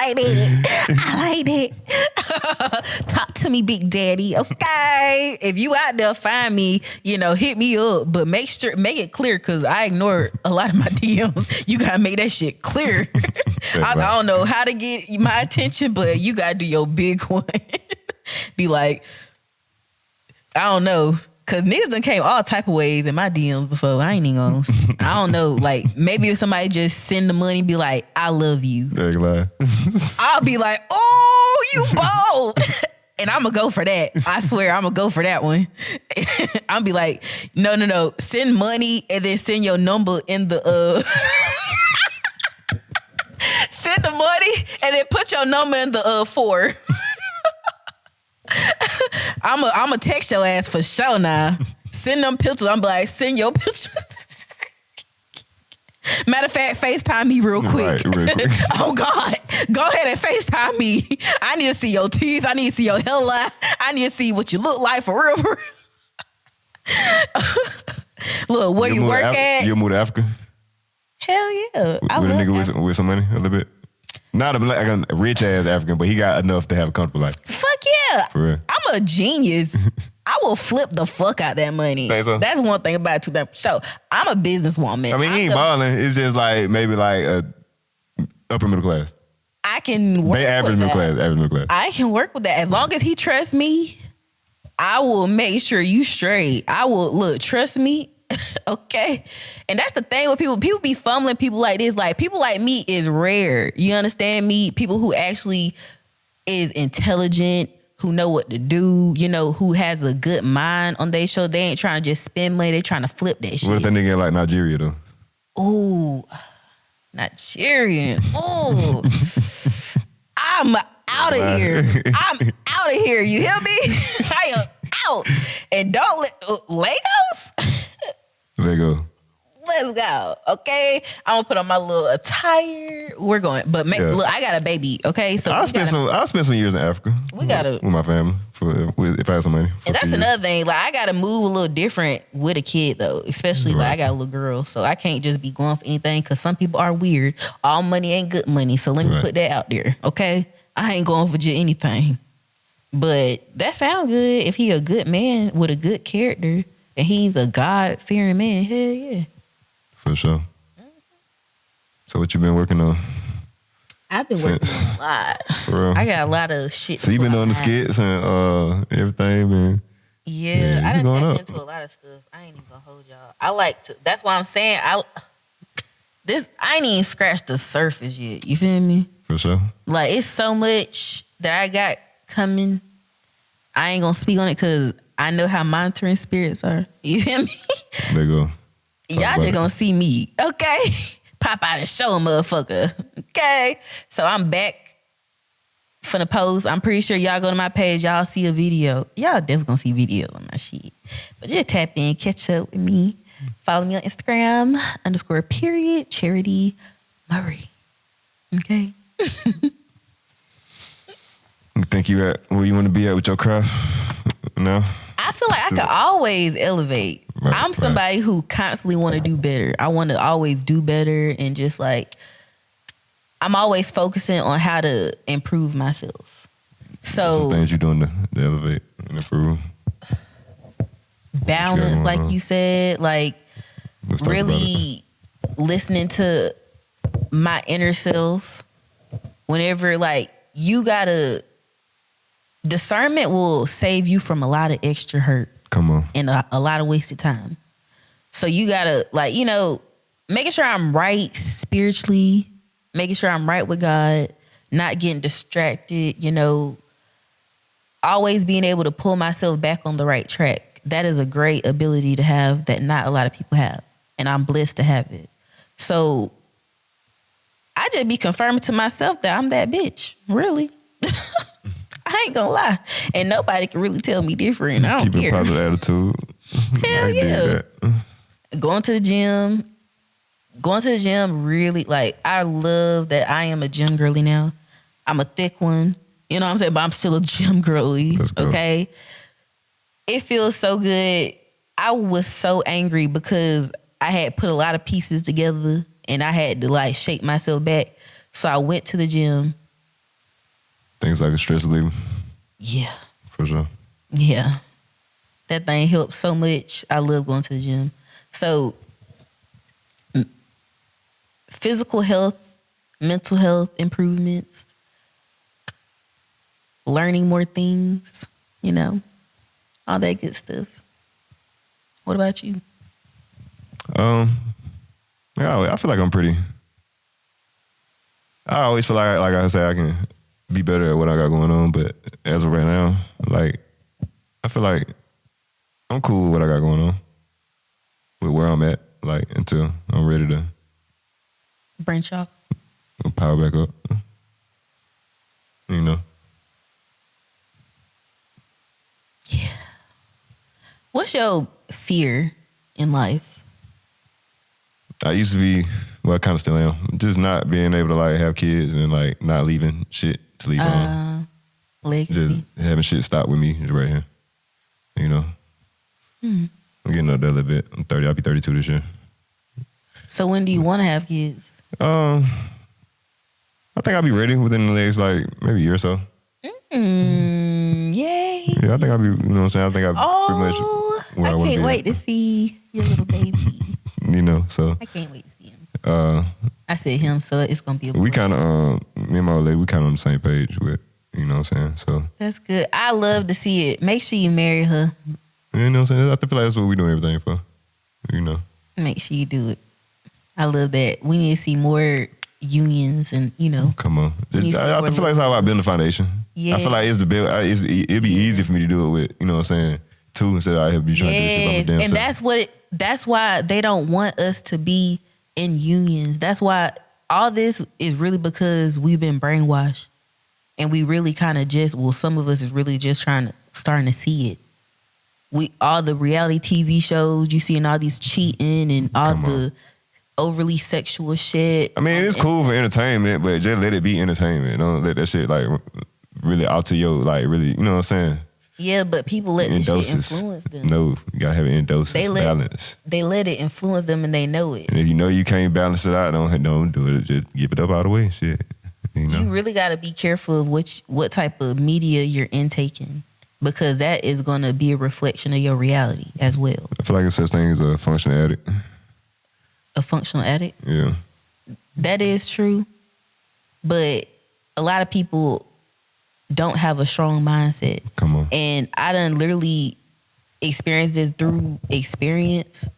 like it. Talk to me, Big Daddy. Okay. If you out there, find me, hit me up. But make it clear, because I ignore a lot of my DMs. You gotta make that shit clear. I don't know how to get my attention, but you gotta do your big one. Be like, I don't know. Cause niggas done came all type of ways in my DMs before. I ain't even gonna. I don't know. Like maybe if somebody just send the money, be like, "I love you." I'll be like, "Oh, you bold," and I'm gonna go for that. I swear, I'm gonna go for that one. I'll be like, "No, send money and then send your number in the send the money and then put your number in the 4." I'm a text your ass for sure now. Send them pictures. I'm like, send your picture. Matter of fact, FaceTime me real quick. Right, real quick. Oh God. Go ahead and FaceTime me. I need to see your teeth. I need to see your hairline. I need to see what you look like for real. Look, where you work at. You move to Africa? Hell yeah. With a nigga with some money a little bit? Not a rich ass African, but he got enough to have a comfortable life. Fuck yeah. For real. I'm a genius. I will flip the fuck out that money. Think so? That's one thing about it. So I'm a businesswoman. I mean, he ain't balling. It's just like maybe like a upper middle class. I can work average with middle that. Average middle class. I can work with that. As long as he trusts me, I will make sure you straight. I will, trust me. Okay. And that's the thing with people. People be fumbling people like this. Like, people like me is rare. You understand me? People who actually is intelligent, who know what to do, who has a good mind on their show. They ain't trying to just spend money. They trying to flip that shit. What if that nigga like Nigeria, though? Ooh, Nigerian. Ooh. I'm out of here. I'm out of here. You hear me? I am out. And don't let Legos? Lego. Let's go. Okay. I'm gonna put on my little attire. We're going. But look, I got a baby. Okay. So I'll spend some years in Africa. We gotta with my family if I have some money. And that's another thing. Like, I gotta move a little different with a kid though. Especially like I got a little girl. So I can't just be going for anything because some people are weird. All money ain't good money. So let me put that out there. Okay. I ain't going for just anything. But that sounds good if he a good man with a good character and he's a God-fearing man. Hell yeah. For sure. Mm-hmm. So what you been working on? I've been working on a lot. For real? I got a lot of shit. So you been doing the skits and everything, man? Yeah, I done tapped into a lot of stuff. I ain't even gonna hold y'all. I like to. That's why I'm saying I ain't even scratched the surface yet. You feel me? For sure. Like, it's so much that I got coming. I ain't gonna speak on it because I know how monitoring spirits are. You feel me? There you go. Y'all just gonna see me, okay? Pop out and show a motherfucker, okay? So I'm back for the post. I'm pretty sure y'all go to my page, y'all see a video. Y'all definitely gonna see video on my shit. But just tap in, catch up with me. Follow me on Instagram, _ Charity Murray. Okay? You think you at where you want to be at with your craft now? I feel like I could always elevate. Right, I'm somebody who constantly want to do better. I want to always do better and just like, I'm always focusing on how to improve myself. So some things you're doing to elevate and improve. Balance, like you said, like really listening to my inner self. Whenever like you gotta, discernment will save you from a lot of extra hurt. Come on. And a lot of wasted time. So you gotta like, making sure I'm right spiritually, making sure I'm right with God, not getting distracted, always being able to pull myself back on the right track. That is a great ability to have that not a lot of people have. And I'm blessed to have it. So I just be confirming to myself that I'm that bitch. Really. I ain't gonna lie. And nobody can really tell me different. I don't care. Keep a positive attitude. Hell yeah. Going to the gym really, like, I love that I am a gym girly now. I'm a thick one. You know what I'm saying? But I'm still a gym girly. Okay? It feels so good. I was so angry because I had put a lot of pieces together and I had to like shake myself back. So I went to the gym. Things like a stress reliever. Yeah. For sure. Yeah. That thing helps so much. I love going to the gym. So physical health, mental health improvements, learning more things, all that good stuff. What about you? Yeah, I feel like I'm pretty. I always feel like I say, I can be better at what I got going on. But as of right now, like, I feel like I'm cool with what I got going on, with where I'm at, like, until I'm ready to branch off, power back up. You know. Yeah. What's your fear in life? I used to be, well, I kind of still am, just not being able to, like, have kids and, like, not leaving shit to leave on. Legacy. Just having shit stop with me just right here. You know? I'm getting up there a little bit. I'm 30. I'll be 32 this year. So when do you want to have kids? I think I'll be ready within the next, like, maybe a year or so. Yay. Yeah, I think I'll be, you know what I'm saying? I think I'll pretty much where I want to be. I can't wait to see your little baby. You know, so. I can't wait to see him. I said him, so it's going to be a boy. We kind of, me and my old lady, we kind of on the same page with, you know what I'm saying? So. That's good. I love to see it. Make sure you marry her. You know what I'm saying? I feel like that's what we doing everything for. You know. Make sure you do it. I love that. We need to see more unions and, you know. Come on. I feel like it's all about building the foundation. Yeah. I feel like it's the build. It'd be easy for me to do it with, you know what I'm saying, too, instead of I have to be trying to do this shit by my damn self. That's why they don't want us to be in unions. That's why all this is really because we've been brainwashed. And we really kind of some of us is really just starting to see it. All the reality TV shows, you seeing all these cheating and all the overly sexual shit. I mean, it's cool for entertainment, but just let it be entertainment. Don't let that shit, like, really alter your, like, really, you know what I'm saying? Yeah, but people let this shit influence them. No, you gotta have it in doses, balance. They let it influence them and they know it. And if you know you can't balance it out, don't do it. Just give it up all the way, shit. You know? You really gotta be careful of what type of media you're intaking, because that is gonna be a reflection of your reality as well. I feel like it's such thing as a functional addict. A functional addict? Yeah. That is true. But a lot of people don't have a strong mindset. Come on. And I done literally experienced this through experience,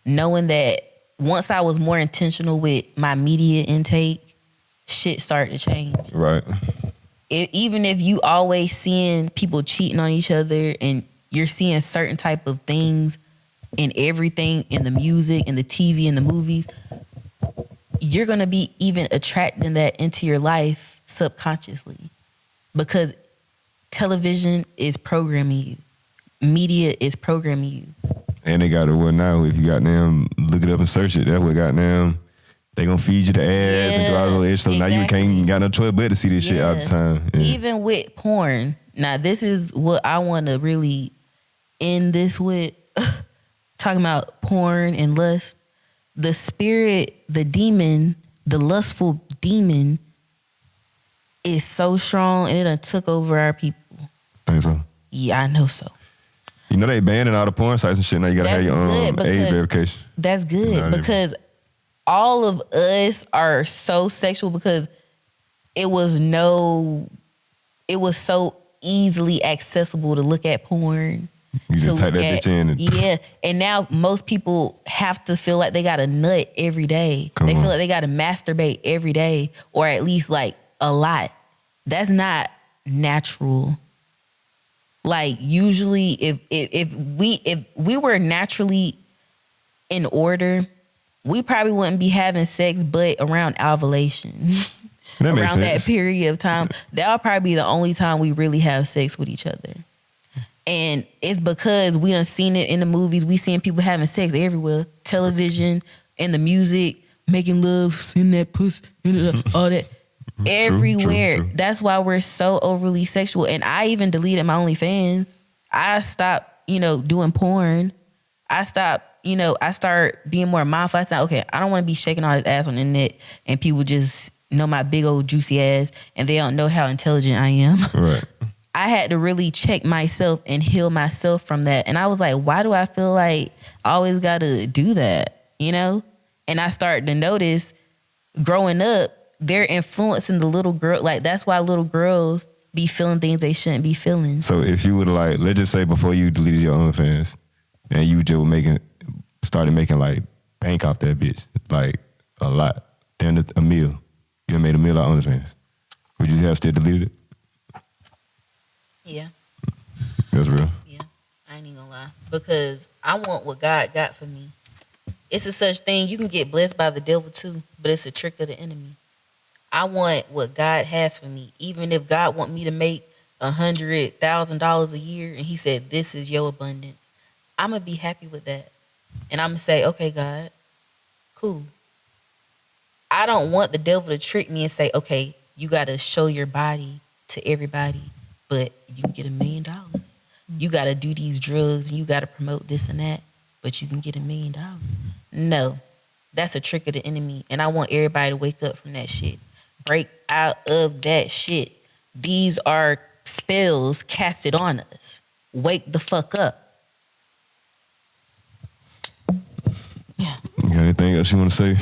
knowing that once I was more intentional with my media intake, shit started to change. Right. Even if you always seeing people cheating on each other and you're seeing certain type of things in everything, in the music, in the TV, in the movies, you're going to be even attracting that into your life subconsciously, because television is programming you. Media is programming you. And they got it what now? If you got them, look it up and search it. That's what got them. They gonna feed you the ads and do all those extra. So now you can't got no choice but to see this shit all the time. Yeah. Even with porn. Now this is what I want to really end this with. Talking about porn and lust. The spirit, the demon, the lustful demon is so strong, and it done took over our people. Think so? Yeah, I know so. You know they banning all the porn sites and shit. Now you gotta have your own age verification. That's good because all of us are so sexual because it was so easily accessible to look at porn. You just type that bitch in. Yeah. And now most people have to feel like they got to nut every day. They feel like they got to masturbate every day, or at least like a lot. That's not natural. Like usually if we were naturally in order, we probably wouldn't be having sex but around ovulation. Around that period of time. That'll probably be the only time we really have sex with each other. And it's because we done seen it in the movies. We seen people having sex everywhere. Television, in the music, making love, seeing that puss, all that. Everywhere. True. That's why we're so overly sexual. And I even deleted my OnlyFans. I stopped, doing porn. I start being more mindful. I said, okay, I don't want to be shaking all this ass on the internet and people just know my big old juicy ass and they don't know how intelligent I am. Right. I had to really check myself and heal myself from that. And I was like, why do I feel like I always got to do that, And I started to notice growing up, they're influencing the little girl. Like, that's why little girls be feeling things they shouldn't be feeling. So if you would let's just say before you deleted your OnlyFans, and you just started making like bank off that bitch, like a lot, then a meal. You done made a meal out on OnlyFans. Would you have still deleted it? Yeah. That's real. Yeah, I ain't even gonna lie. Because I want what God got for me. It's a such thing, you can get blessed by the devil too, but it's a trick of the enemy. I want what God has for me. Even if God want me to make $100,000 a year and he said, this is your abundance, I'm going to be happy with that. And I'm going to say, okay, God, cool. I don't want the devil to trick me and say, okay, you got to show your body to everybody, but you can get $1 million. You got to do these drugs and you got to promote this and that, but you can get $1 million. No, that's a trick of the enemy. And I want everybody to wake up from that shit. Break out of that shit. These are spells casted on us. Wake the fuck up. Yeah. You got anything else you want to say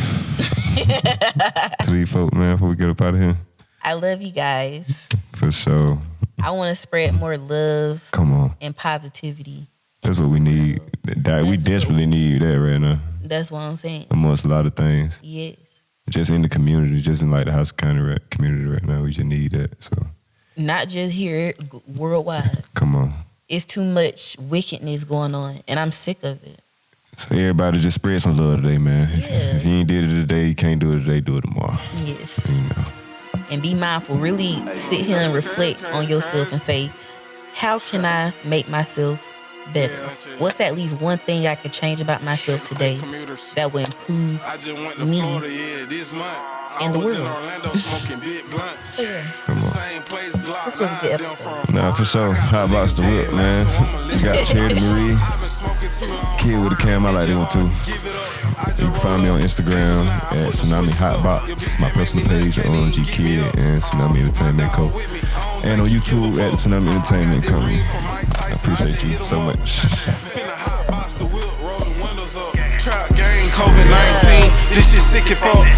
to these folk, man, before we get up out of here? I love you guys. For sure. I want to spread more love. Come on. And positivity. That's what we need. We desperately need that right now. That's what I'm saying. Amongst a lot of things. Yes. Just in the community, just in like the House County community right now, we just need that. So. Not just here, worldwide. Come on. It's too much wickedness going on, and I'm sick of it. So everybody just spread some love today, man. Yeah. If you ain't did it today, you can't do it today, do it tomorrow. Yes. You know. And be mindful. Really sit here and reflect on yourself and say, how can I make myself better? What's at least one thing I could change about myself today that will improve me and the world? Come on. This was a good episode. Nah, for sure. Hot Box the Whip, man. You got Charity Marie. KiiD with a cam, I like that one too. You can find me on Instagram at Tsunami Hotbox, my personal page on KiiD and Tsunami Entertainment Co. And on YouTube at Tsunami Entertainment Co. I appreciate you so much. Trap gang, COVID-19, this shit sick and fuck.